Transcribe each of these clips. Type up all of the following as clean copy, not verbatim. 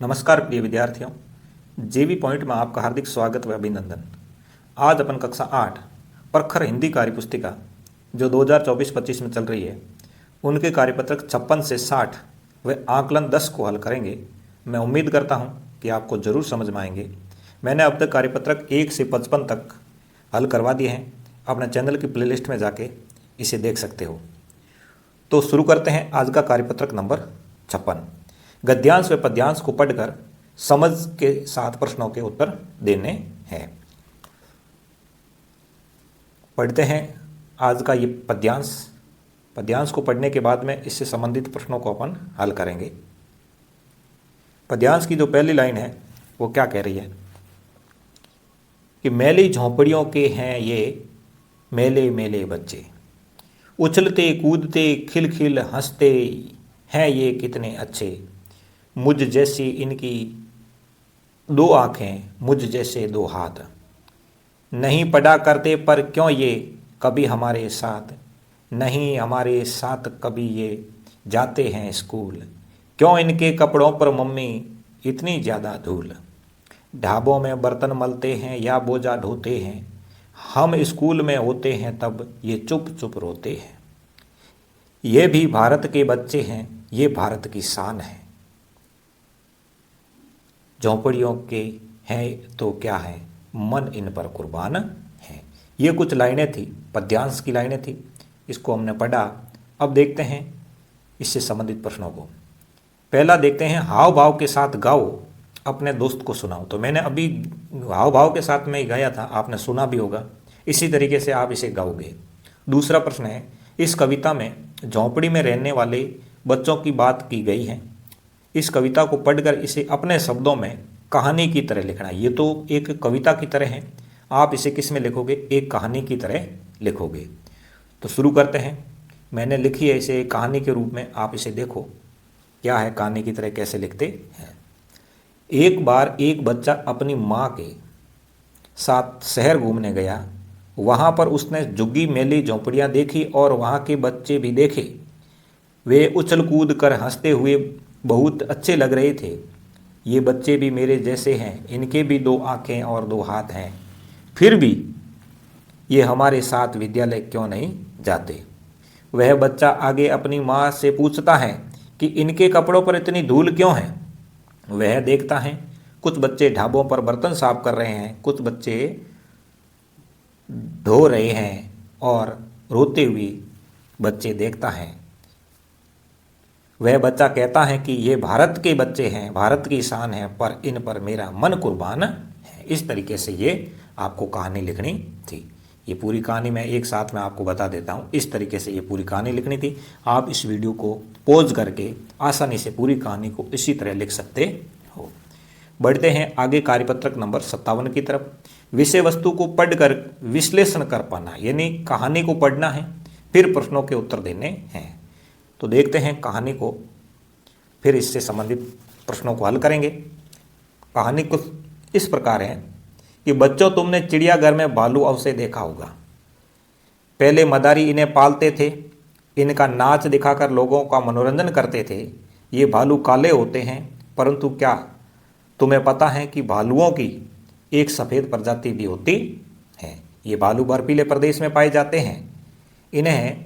नमस्कार प्रिय विद्यार्थियों, जेवी पॉइंट में आपका हार्दिक स्वागत व अभिनंदन। आज अपन कक्षा 8 प्रखर हिंदी कार्यपुस्तिका जो 2024-25 में चल रही है, उनके कार्यपत्रक 56 से 60 व आकलन 10 को हल करेंगे। मैं उम्मीद करता हूं कि आपको जरूर समझ में आएंगे। मैंने अब तक कार्यपत्रक 1 से 55 तक हल करवा दिए हैं। अपने चैनल की प्लेलिस्ट में जाके इसे देख सकते हो। तो शुरू करते हैं आज का कार्यपत्रक नंबर 56। गद्यांश व पद्यांश को पढ़कर समझ के साथ प्रश्नों के उत्तर देने हैं। पढ़ते हैं आज का ये पद्यांश। पद्यांश को पढ़ने के बाद में इससे संबंधित प्रश्नों को अपन हल करेंगे। पद्यांश की जो पहली लाइन है वो क्या कह रही है कि मैली झोंपड़ियों के हैं ये मेले मेले बच्चे, उछलते कूदते खिलखिल हंसते हैं ये कितने अच्छे, मुझ जैसी इनकी दो आंखें मुझ जैसे दो हाथ, नहीं पढ़ा करते पर क्यों ये कभी हमारे साथ, नहीं हमारे साथ कभी ये जाते हैं स्कूल, क्यों इनके कपड़ों पर मम्मी इतनी ज़्यादा धूल, ढाबों में बर्तन मलते हैं या बोझा ढोते हैं, हम स्कूल में होते हैं तब ये चुप चुप रोते हैं, ये भी भारत के बच्चे हैं, ये भारत की शान है, झोंपड़ियों के हैं तो क्या है, मन इन पर कुर्बान है। ये कुछ लाइनें थी, पद्यांश की लाइनें थी। इसको हमने पढ़ा। अब देखते हैं इससे संबंधित प्रश्नों को। पहला देखते हैं, हाव भाव के साथ गाओ अपने दोस्त को सुनाओ। तो मैंने अभी हाव भाव के साथ में ही गाया था, आपने सुना भी होगा। इसी तरीके से आप इसे गाओगे। दूसरा प्रश्न है, इस कविता में झोंपड़ी में रहने वाले बच्चों की बात की गई है। इस कविता को पढ़कर इसे अपने शब्दों में कहानी की तरह लिखना है। ये तो एक कविता की तरह है, आप इसे किस में लिखोगे, एक कहानी की तरह लिखोगे। तो शुरू करते हैं। मैंने लिखी है इसे एक कहानी के रूप में, आप इसे देखो क्या है, कहानी की तरह कैसे लिखते हैं। एक बार एक बच्चा अपनी माँ के साथ शहर घूमने गया। वहाँ पर उसने झुग्गी मेली झोंपड़ियाँ देखी और वहाँ के बच्चे भी देखे। वे उछल कूद कर हंसते हुए बहुत अच्छे लग रहे थे। ये बच्चे भी मेरे जैसे हैं, इनके भी दो आंखें और दो हाथ हैं, फिर भी ये हमारे साथ विद्यालय क्यों नहीं जाते। वह बच्चा आगे अपनी माँ से पूछता है कि इनके कपड़ों पर इतनी धूल क्यों है। वह देखता है कुछ बच्चे ढाबों पर बर्तन साफ कर रहे हैं, कुछ बच्चे ढो रहे हैं और रोते हुए बच्चे देखता है। वह बच्चा कहता है कि ये भारत के बच्चे हैं, भारत की शान है, पर इन पर मेरा मन कुर्बान है। इस तरीके से ये आपको कहानी लिखनी थी। ये पूरी कहानी मैं एक साथ में आपको बता देता हूँ। इस तरीके से ये पूरी कहानी लिखनी थी। आप इस वीडियो को पॉज करके आसानी से पूरी कहानी को इसी तरह लिख सकते हो। बढ़ते हैं आगे कार्यपत्रक नंबर 57 की तरफ। विषय वस्तु को पढ़कर विश्लेषण कर पाना, यानी कहानी को पढ़ना है, फिर प्रश्नों के उत्तर देने हैं। तो देखते हैं कहानी को, फिर इससे संबंधित प्रश्नों को हल करेंगे। कहानी कुछ इस प्रकार है कि बच्चों, तुमने चिड़ियाघर में भालू अवश्य देखा होगा। पहले मदारी इन्हें पालते थे, इनका नाच दिखाकर लोगों का मनोरंजन करते थे। ये भालू काले होते हैं, परंतु क्या तुम्हें पता है कि भालुओं की एक सफ़ेद प्रजाति भी होती है। ये भालू बर्फीले प्रदेश में पाए जाते हैं। इन्हें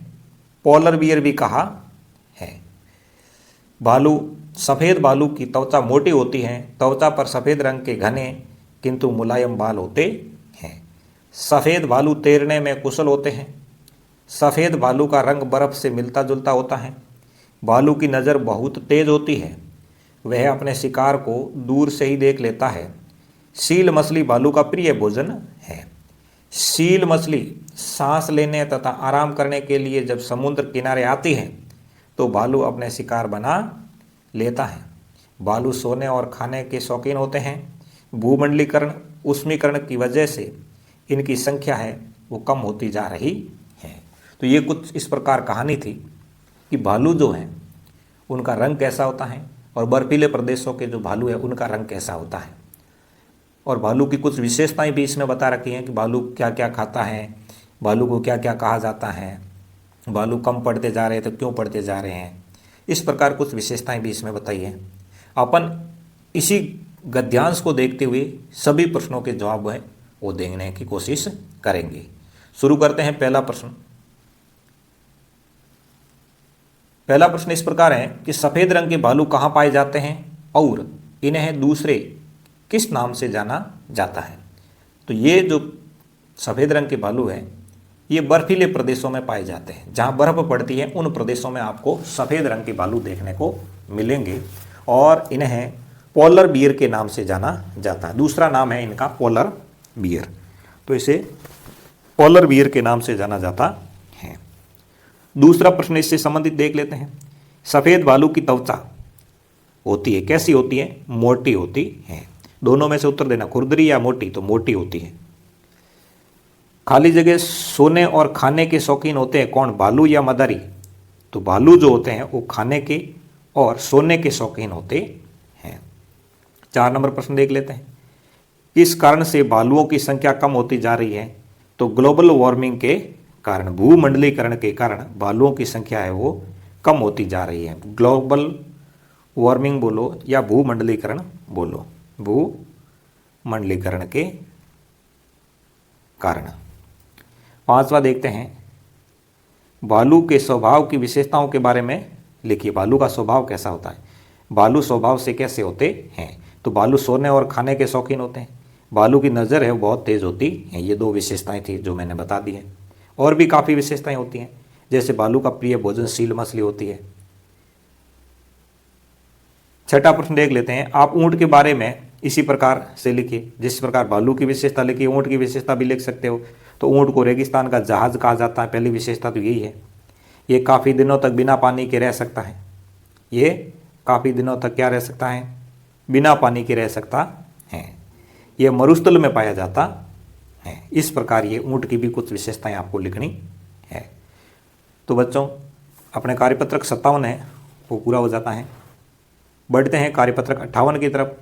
पोलर बियर भी कहा है। भालू, सफ़ेद भालू की त्वचा मोटी होती है, त्वचा पर सफ़ेद रंग के घने किंतु मुलायम बाल होते हैं। सफ़ेद भालू तैरने में कुशल होते हैं। सफ़ेद भालू का रंग बर्फ़ से मिलता जुलता होता है। भालू की नज़र बहुत तेज होती है, वह अपने शिकार को दूर से ही देख लेता है। सील मछली भालू का प्रिय भोजन है। सील मछली सांस लेने तथा आराम करने के लिए जब समुद्र किनारे आती है तो भालू अपने शिकार बना लेता है। भालू सोने और खाने के शौकीन होते हैं। भूमंडलीकरण, उष्मीकरण की वजह से इनकी संख्या है वो कम होती जा रही है। तो ये कुछ इस प्रकार कहानी थी कि भालू जो हैं उनका रंग कैसा होता है और बर्फीले प्रदेशों के जो भालू है उनका रंग कैसा होता है। और भालू की कुछ विशेषताएं भी इसमें बता रखी हैं कि भालू क्या क्या खाता है, भालू को क्या क्या कहा जाता है, भालू कम पढ़ते जा रहे हैं तो क्यों पढ़ते जा रहे हैं। इस प्रकार कुछ विशेषताएं भी इसमें बताई हैं। अपन इसी गद्यांश को देखते हुए सभी प्रश्नों के जवाब है वो देने की कोशिश करेंगे। शुरू करते हैं पहला प्रश्न। पहला प्रश्न इस प्रकार है कि सफेद रंग के भालू कहाँ पाए जाते हैं और इन्हें दूसरे किस नाम से जाना जाता है। तो ये जो सफेद रंग के भालू हैं ये बर्फीले प्रदेशों में पाए जाते हैं, जहाँ बर्फ पड़ती है उन प्रदेशों में आपको सफेद रंग के भालू देखने को मिलेंगे और इन्हें पोलर बियर के नाम से जाना जाता है। दूसरा नाम है इनका पोलर बियर, तो इसे पोलर बियर के नाम से जाना जाता है। दूसरा प्रश्न इससे संबंधित देख लेते हैं। सफेद भालू की त्वचा होती है, कैसी होती है? मोटी होती है। दोनों में से उत्तर देना, खुरदरी या मोटी? तो मोटी होती है। खाली जगह सोने और खाने के शौकीन होते हैं कौन, भालू या मदारी? तो भालू जो होते हैं वो खाने के और सोने के शौकीन होते हैं। 4 नंबर प्रश्न देख लेते हैं। किस कारण से भालुओं की संख्या कम होती जा रही है? तो ग्लोबल वार्मिंग के कारण, भूमंडलीकरण के कारण भालुओं की संख्या है वो कम होती जा रही है। ग्लोबल वार्मिंग बोलो या भूमंडलीकरण बोलो, भूमंडलीकरण के कारण। 5वां देखते हैं। भालू के स्वभाव की विशेषताओं के बारे में लिखिए। भालू का स्वभाव कैसा होता है? भालू स्वभाव से कैसे होते हैं? तो भालू सोने और खाने के शौकीन होते हैं। भालू की नज़र है वो बहुत तेज़ होती है। ये 2 विशेषताएं थी जो मैंने बता दी हैं। और भी काफ़ी विशेषताएं होती हैं, जैसे भालू का प्रिय भोजन सील मछली होती है। 6ठा प्रश्न देख लेते हैं। आप ऊँट के बारे में इसी प्रकार से लिखिए, जिस प्रकार भालू की विशेषता लिखिए ऊँट की विशेषता भी लिख सकते हो। तो ऊँट को रेगिस्तान का जहाज कहा जाता है, पहली विशेषता तो यही है। ये काफ़ी दिनों तक बिना पानी के रह सकता है। ये काफ़ी दिनों तक क्या रह सकता है? बिना पानी के रह सकता है। ये मरुस्थल में पाया जाता है। इस प्रकार ये ऊँट की भी कुछ विशेषताएं आपको लिखनी है। तो बच्चों अपने कार्यपत्रक 57 है वो पूरा हो जाता है। बढ़ते हैं कार्यपत्रक 58 की तरफ।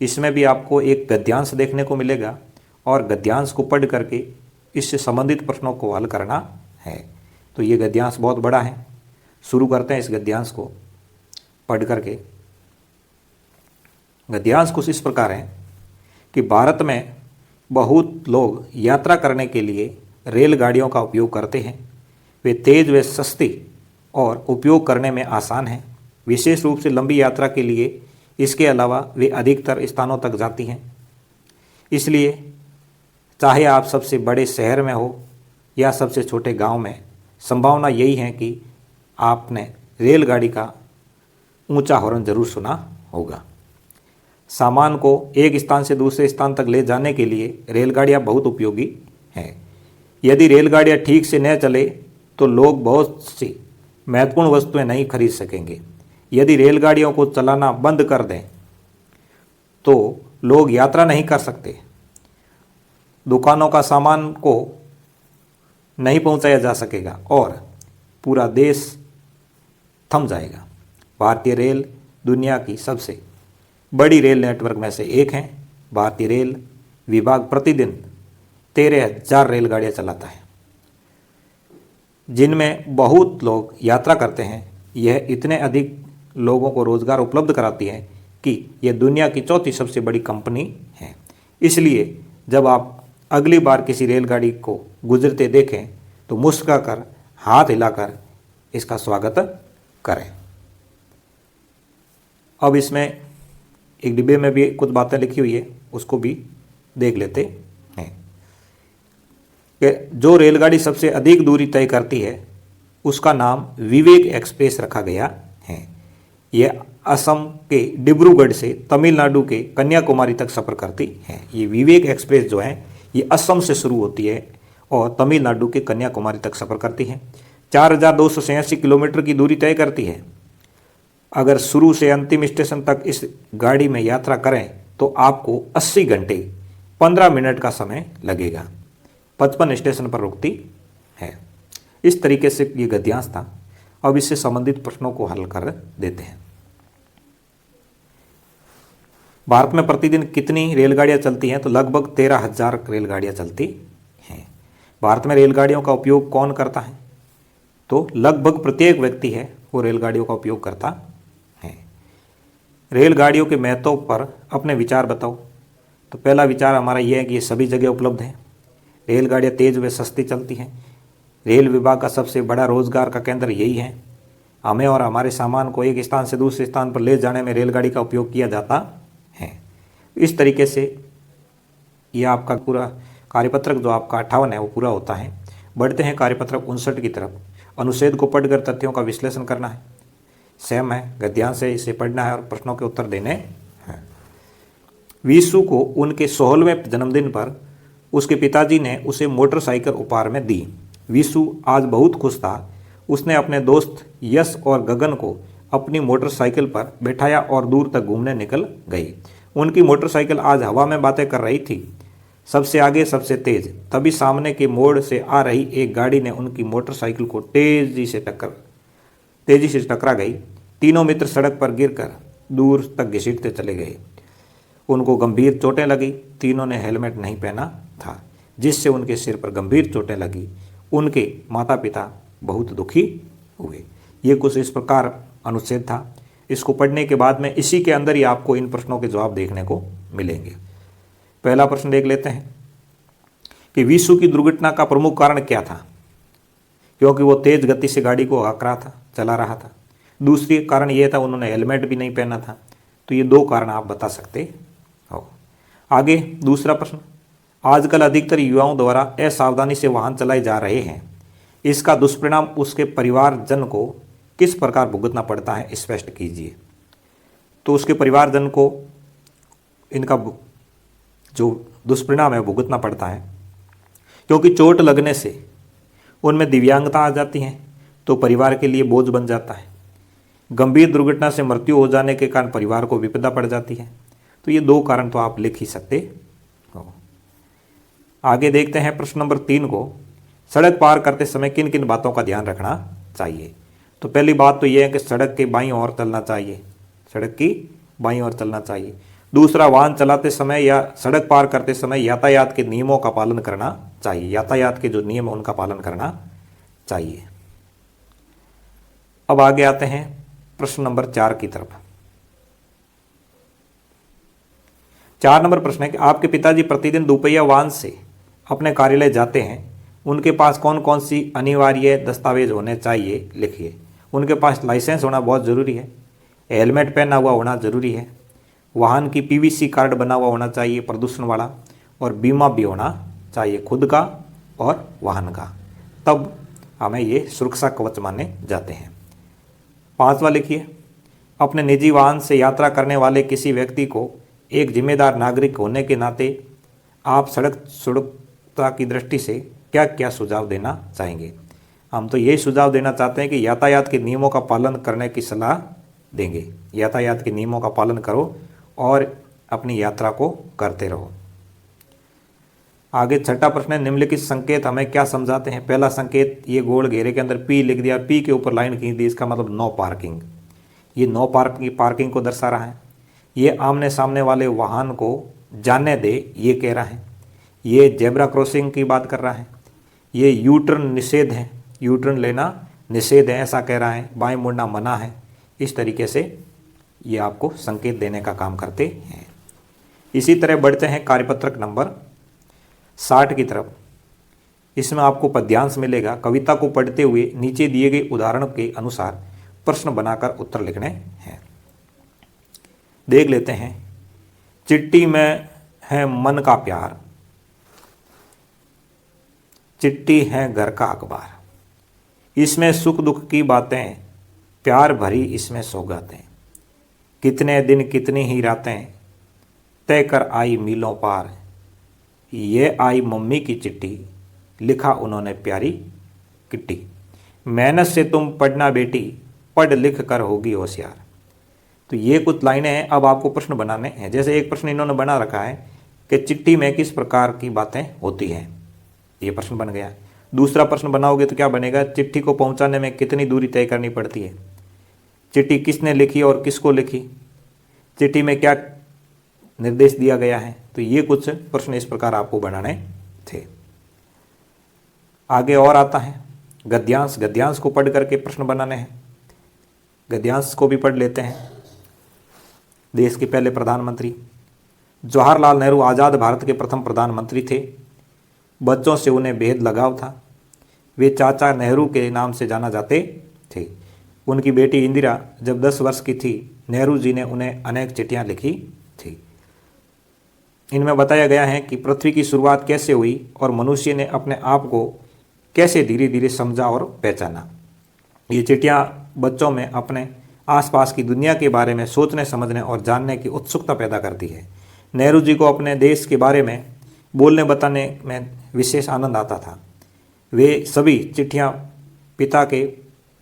इसमें भी आपको एक गद्यांश देखने को मिलेगा और गद्यांश को पढ़ करके इससे संबंधित प्रश्नों को हल करना है। तो ये गद्यांश बहुत बड़ा है। शुरू करते हैं इस गद्यांश को पढ़ करके। गद्यांश कुछ इस प्रकार है कि भारत में बहुत लोग यात्रा करने के लिए रेलगाड़ियों का उपयोग करते हैं। वे तेज़ व सस्ती और उपयोग करने में आसान हैं। विशेष रूप से लंबी यात्रा के लिए इसके अलावा वे अधिकतर स्थानों तक जाती हैं। इसलिए चाहे आप सबसे बड़े शहर में हो या सबसे छोटे गांव में, संभावना यही है कि आपने रेलगाड़ी का ऊंचा हॉर्न जरूर सुना होगा। सामान को एक स्थान से दूसरे स्थान तक ले जाने के लिए रेलगाड़ियां बहुत उपयोगी हैं। यदि रेलगाड़ियां ठीक से न चले तो लोग बहुत सी महत्वपूर्ण वस्तुएं नहीं खरीद सकेंगे। यदि रेलगाड़ियों को चलाना बंद कर दें तो लोग यात्रा नहीं कर सकते, दुकानों का सामान को नहीं पहुंचाया जा सकेगा और पूरा देश थम जाएगा। भारतीय रेल दुनिया की सबसे बड़ी रेल नेटवर्क में से एक है। भारतीय रेल विभाग प्रतिदिन 13,000 रेलगाड़ियां चलाता है, जिनमें बहुत लोग यात्रा करते हैं। यह इतने अधिक लोगों को रोजगार उपलब्ध कराती है कि यह दुनिया की 4थी सबसे बड़ी कंपनी है। इसलिए जब आप अगली बार किसी रेलगाड़ी को गुजरते देखें तो मुस्कुराकर हाथ हिलाकर इसका स्वागत करें। अब इसमें एक डिब्बे में भी कुछ बातें लिखी हुई है, उसको भी देख लेते हैं कि जो रेलगाड़ी सबसे अधिक दूरी तय करती है उसका नाम विवेक एक्सप्रेस रखा गया है। यह असम के डिब्रूगढ़ से तमिलनाडु के कन्याकुमारी तक सफ़र करती है। ये विवेक एक्सप्रेस जो है ये असम से शुरू होती है और तमिलनाडु के कन्याकुमारी तक सफ़र करती है। 4,286 किलोमीटर की दूरी तय करती है। अगर शुरू से अंतिम स्टेशन तक इस गाड़ी में यात्रा करें तो आपको 80 घंटे 15 मिनट का समय लगेगा। 55 स्टेशन पर रुकती है। इस तरीके से ये गद्यांश था। अब इससे संबंधित प्रश्नों को हल कर देते हैं। भारत में प्रतिदिन कितनी रेलगाड़ियां चलती हैं? तो लगभग 13,000 रेलगाड़ियां चलती हैं। भारत में रेलगाड़ियों का उपयोग कौन करता है? तो लगभग प्रत्येक व्यक्ति है वो रेलगाड़ियों का उपयोग करता है। रेलगाड़ियों के महत्व पर अपने विचार बताओ। तो पहला विचार हमारा यह है कि ये सभी जगह उपलब्ध है। रेलगाड़ियाँ तेज व सस्ती चलती हैं। रेल विभाग का सबसे बड़ा रोजगार का केंद्र यही है। हमें और हमारे सामान को एक स्थान से दूसरे स्थान पर ले जाने में रेलगाड़ी का उपयोग किया जाता है। इस तरीके से यह आपका पूरा कार्यपत्रक जो आपका 58 है वो पूरा होता है। बढ़ते हैं कार्यपत्रक 59 की तरफ। अनुच्छेद को पढ़कर तथ्यों का विश्लेषण करना है। सेम है, गद्यांश से इसे पढ़ना है और प्रश्नों के उत्तर देने हैं। विशु को उनके 16वें जन्मदिन पर उसके पिताजी ने उसे मोटरसाइकिल उपहार में दी। विशु आज बहुत खुश था। उसने अपने दोस्त यश और गगन को अपनी मोटरसाइकिल पर बैठाया और दूर तक घूमने निकल गई। उनकी मोटरसाइकिल आज हवा में बातें कर रही थी, सबसे आगे सबसे तेज। तभी सामने के मोड़ से आ रही एक गाड़ी ने उनकी मोटरसाइकिल को तेजी से टकरा गई। तीनों मित्र सड़क पर गिरकर दूर तक घसीटते चले गए। उनको गंभीर चोटें लगी। तीनों ने हेलमेट नहीं पहना था, जिससे उनके सिर पर गंभीर चोटें लगी। उनके माता पिता बहुत दुखी हुए। ये कुछ इस प्रकार अनुच्छेद था। इसको पढ़ने के बाद में इसी के अंदर ही आपको इन प्रश्नों के जवाब देखने को मिलेंगे। पहला प्रश्न देख लेते हैं कि विशु की दुर्घटना का प्रमुख कारण क्या था? क्योंकि वो तेज गति से गाड़ी को चला रहा था। दूसरी कारण यह था उन्होंने हेलमेट भी नहीं पहना था। तो ये दो कारण आप बता सकते हो। आगे दूसरा प्रश्न, आजकल अधिकतर युवाओं द्वारा असावधानी से वाहन चलाए जा रहे हैं। इसका दुष्परिणाम उसके परिवारजन को किस प्रकार भुगतना पड़ता है, स्पष्ट कीजिए। तो उसके परिवारजन को इनका जो दुष्परिणाम है भुगतना पड़ता है, क्योंकि चोट लगने से उनमें दिव्यांगता आ जाती है तो परिवार के लिए बोझ बन जाता है। गंभीर दुर्घटना से मृत्यु हो जाने के कारण परिवार को विपदा पड़ जाती है। तो ये दो कारण तो आप लिख ही सकते हो। आगे देखते हैं प्रश्न नंबर 3 को, सड़क पार करते समय किन किन बातों का ध्यान रखना चाहिए। तो पहली बात तो यह है कि सड़क के बाईं ओर चलना चाहिए, सड़क की बाईं ओर चलना चाहिए। दूसरा, वाहन चलाते समय या सड़क पार करते समय यातायात के नियमों का पालन करना चाहिए। यातायात के जो नियम है उनका पालन करना चाहिए। अब आगे आते हैं प्रश्न नंबर 4 की तरफ। 4 नंबर प्रश्न है कि आपके पिताजी प्रतिदिन दोपहिया वाहन से अपने कार्यालय जाते हैं। उनके पास कौन कौन सी अनिवार्य दस्तावेज होने चाहिए, लिखिए। उनके पास लाइसेंस होना बहुत ज़रूरी है, हेलमेट पहना हुआ होना ज़रूरी है, वाहन की पीवीसी कार्ड बना हुआ होना चाहिए प्रदूषण वाला, और बीमा भी होना चाहिए खुद का और वाहन का। तब हमें ये सुरक्षा कवच माने जाते हैं। 5वां लिखिए, अपने निजी वाहन से यात्रा करने वाले किसी व्यक्ति को एक जिम्मेदार नागरिक होने के नाते आप सड़क सुरक्षा की दृष्टि से क्या क्या सुझाव देना चाहेंगे। हम तो यही सुझाव देना चाहते हैं कि यातायात के नियमों का पालन करने की सलाह देंगे। यातायात के नियमों का पालन करो और अपनी यात्रा को करते रहो। आगे 6ठा प्रश्न है, निम्नलिखित संकेत हमें क्या समझाते हैं। पहला संकेत, ये गोल घेरे के अंदर पी लिख दिया, पी के ऊपर लाइन खींच दी, इसका मतलब नो पार्किंग। ये नो पार्किंग को दर्शा रहा है। ये आमने सामने वाले वाहन को जाने दे, ये कह रहा है। ये जेब्रा क्रॉसिंग की बात कर रहा है। ये यू टर्न निषेध है, यू टर्न लेना निषेध है ऐसा कह रहा है। बाएं मुड़ना मना है। इस तरीके से ये आपको संकेत देने का काम करते हैं। इसी तरह बढ़ते हैं कार्यपत्रक नंबर 60 की तरफ। इसमें आपको पद्यांश मिलेगा। कविता को पढ़ते हुए नीचे दिए गए उदाहरण के अनुसार प्रश्न बनाकर उत्तर लिखने हैं। देख लेते हैं। चिट्ठी में है मन का प्यार, चिट्ठी है घर का अखबार, इसमें सुख दुख की बातें, प्यार भरी इसमें सौगातें, कितने दिन कितनी ही रातें, तय कर आई मीलों पार, ये आई मम्मी की चिट्ठी, लिखा उन्होंने प्यारी किट्टी, मेहनत से तुम पढ़ना बेटी, पढ़ लिख कर होगी होशियार। तो ये कुछ लाइनें हैं। अब आपको प्रश्न बनाने हैं। जैसे एक प्रश्न इन्होंने बना रखा है कि चिट्ठी में किस प्रकार की बातें होती हैं, ये प्रश्न बन गया। दूसरा प्रश्न बनाओगे तो क्या बनेगा, चिट्ठी को पहुंचाने में कितनी दूरी तय करनी पड़ती है, चिट्ठी किसने लिखी और किसको लिखी, चिट्ठी में क्या निर्देश दिया गया है। तो ये कुछ प्रश्न इस प्रकार आपको बनाने थे। आगे और आता है गद्यांश। गद्यांश को पढ़ करके प्रश्न बनाने हैं। गद्यांश को भी पढ़ लेते हैं। देश के पहले प्रधानमंत्री जवाहरलाल नेहरू आज़ाद भारत के प्रथम प्रधानमंत्री थे। बच्चों से उन्हें बेहद लगाव था। वे चाचा नेहरू के नाम से जाना जाते थे। उनकी बेटी इंदिरा जब 10 वर्ष की थी, नेहरू जी ने उन्हें अनेक चिट्ठियां लिखी थी। इनमें बताया गया है कि पृथ्वी की शुरुआत कैसे हुई और मनुष्य ने अपने आप को कैसे धीरे धीरे समझा और पहचाना। ये चिट्ठियाँ बच्चों में अपने आसपास की दुनिया के बारे में सोचने समझने और जानने की उत्सुकता पैदा करती है। नेहरू जी को अपने देश के बारे में बोलने बताने में विशेष आनंद आता था। वे सभी चिट्ठियाँ पिता के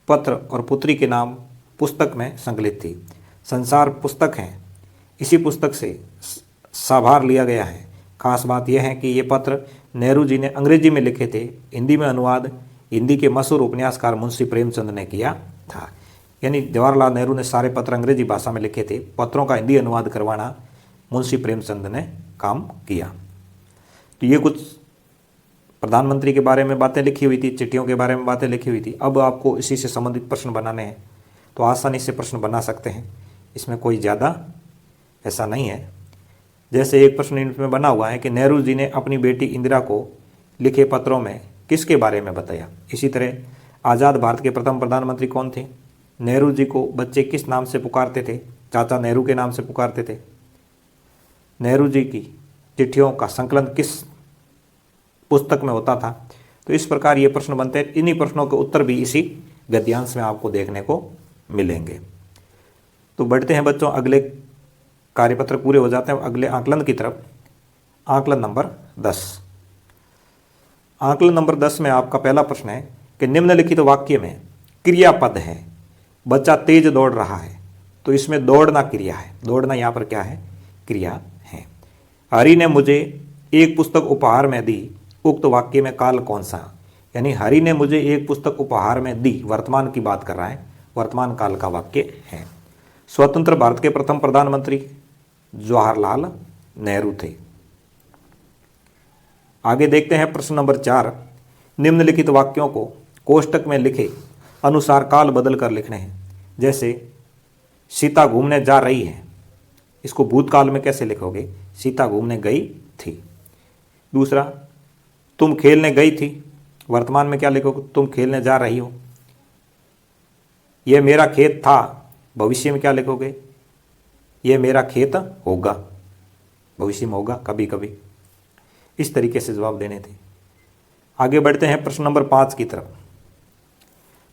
पत्र और पुत्री के नाम पुस्तक में संकलित थी। संसार पुस्तक है, इसी पुस्तक से साभार लिया गया है। खास बात यह है कि ये पत्र नेहरू जी ने अंग्रेजी में लिखे थे। हिंदी में अनुवाद हिंदी के मशहूर उपन्यासकार मुंशी प्रेमचंद ने किया था। यानी जवाहरलाल नेहरू ने सारे पत्र अंग्रेजी भाषा में लिखे थे। पत्रों का हिंदी अनुवाद करवाना मुंशी प्रेमचंद ने काम किया। तो ये कुछ प्रधानमंत्री के बारे में बातें लिखी हुई थी, चिट्ठियों के बारे में बातें लिखी हुई थी। अब आपको इसी से संबंधित प्रश्न बनाने हैं तो आसानी से प्रश्न बना सकते हैं, इसमें कोई ज़्यादा ऐसा नहीं है। जैसे एक प्रश्न इनमें बना हुआ है कि नेहरू जी ने अपनी बेटी इंदिरा को लिखे पत्रों में किसके बारे में बताया। इसी तरह आज़ाद भारत के प्रथम प्रधानमंत्री कौन थे, नेहरू जी को बच्चे किस नाम से पुकारते थे, चाचा नेहरू के नाम से पुकारते थे। नेहरू जी की चिट्ठियों का संकलन किस पुस्तक में होता था। तो इस प्रकार ये प्रश्न बनते हैं। इन्हीं प्रश्नों के उत्तर भी इसी गद्यांश में आपको देखने को मिलेंगे। तो बढ़ते हैं बच्चों, अगले कार्यपत्र पूरे हो जाते हैं अगले आकलन की तरफ। आकलन नंबर 10। आकलन नंबर 10 में आपका पहला प्रश्न है कि निम्नलिखित वाक्य में क्रियापद है, बच्चा तेज दौड़ रहा है। तो इसमें दौड़ना क्रिया है, दौड़ना यहाँ पर क्या है, क्रिया है। हरि ने मुझे एक पुस्तक उपहार में दी, उक्त वाक्य में काल कौन सा। यानी हरि ने मुझे एक पुस्तक उपहार में दी, वर्तमान की बात कर रहा है, वर्तमान काल का वाक्य है। स्वतंत्र भारत के प्रथम प्रधानमंत्री जवाहरलाल नेहरू थे। आगे देखते हैं प्रश्न नंबर 4। निम्नलिखित वाक्यों को कोष्टक में लिखे अनुसार काल बदल कर लिखने हैं। जैसे सीता घूमने जा रही है, इसको भूतकाल में कैसे लिखोगे, सीता घूमने गई थी। दूसरा, तुम खेलने गई थी, वर्तमान में क्या लिखोगे, तुम खेलने जा रही हो। यह मेरा खेत था, भविष्य में क्या लिखोगे, यह मेरा खेत होगा, भविष्य में होगा कभी कभी। इस तरीके से जवाब देने थे। आगे बढ़ते हैं प्रश्न नंबर 5 की तरफ।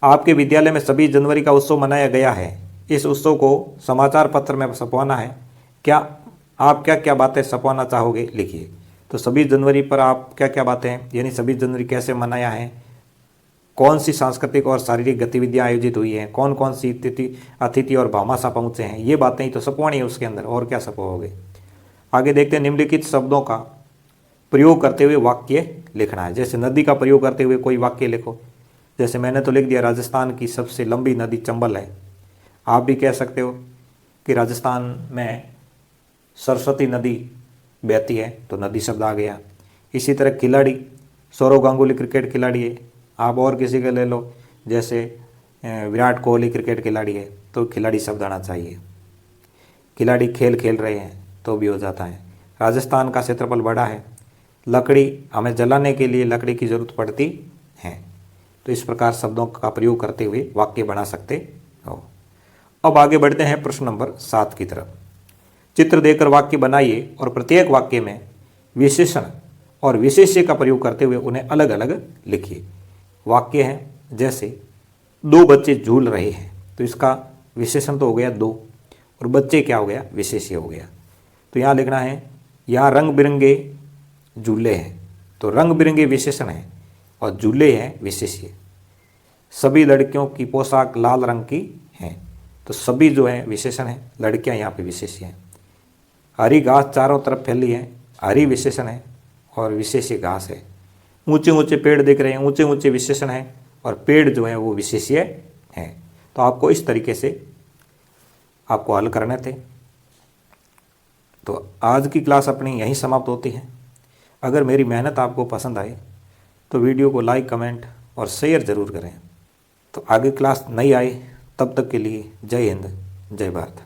आपके विद्यालय में 26 जनवरी का उत्सव मनाया गया है। इस उत्सव को समाचार पत्र में छपवाना है। क्या आप क्या क्या बातें छपवाना चाहोगे, लिखिए। तो 26 जनवरी पर आप क्या क्या बातें, यानी 26 जनवरी कैसे मनाया है, कौन सी सांस्कृतिक और शारीरिक गतिविधियां आयोजित हुई हैं, कौन कौन सी अतिथि और भामाशाह पहुँचे हैं, ये बातें ही तो छपवानी है उसके अंदर, और क्या छपवाओगे। आगे देखते हैं निम्नलिखित शब्दों का प्रयोग करते हुए वाक्य लिखना है। जैसे नदी का प्रयोग करते हुए कोई वाक्य लिखो। जैसे मैंने तो लिख दिया राजस्थान की सबसे लंबी नदी चंबल है। आप भी कह सकते हो कि राजस्थान में सरस्वती नदी बहती है, तो नदी शब्द आ गया। इसी तरह खिलाड़ी, सौरव गांगुली क्रिकेट खिलाड़ी है, आप और किसी का ले लो, जैसे विराट कोहली क्रिकेट खिलाड़ी है, तो खिलाड़ी शब्द आना चाहिए। खिलाड़ी खेल खेल रहे हैं तो भी हो जाता है। राजस्थान का क्षेत्रफल बड़ा है, लकड़ी हमें जलाने के लिए लकड़ी की ज़रूरत पड़ती है। तो इस प्रकार शब्दों का प्रयोग करते हुए वाक्य बना सकते हो। अब आगे बढ़ते हैं प्रश्न नंबर 7 की तरफ। चित्र देकर वाक्य बनाइए और प्रत्येक वाक्य में विशेषण और विशेष्य का प्रयोग करते हुए उन्हें अलग अलग लिखिए। वाक्य है जैसे 2 बच्चे झूल रहे हैं, तो इसका विशेषण तो हो गया 2, और बच्चे क्या हो गया, विशेष्य हो गया। तो यहाँ लिखना है यहाँ रंग बिरंगे झूले हैं, तो रंग बिरंगे विशेषण है और झूले हैं विशेष्य। सभी लड़कियों की पोशाक लाल रंग की है, तो सभी जो है विशेषण है, लड़कियां यहाँ पे विशेष्य हैं। हरी घास चारों तरफ फैली है, हरी विशेषण है और विशेष्य घास है। ऊंचे ऊंचे पेड़ दिख रहे हैं, ऊंचे ऊंचे विशेषण है और पेड़ जो है वो विशेष्य है। तो आपको इस तरीके से आपको हल करने थे। तो आज की क्लास अपनी यहीं समाप्त होती है। अगर मेरी मेहनत आपको पसंद आए तो वीडियो को लाइक, कमेंट और शेयर ज़रूर करें। तो आगे क्लास नहीं आए तब तक के लिए जय हिंद, जय भारत।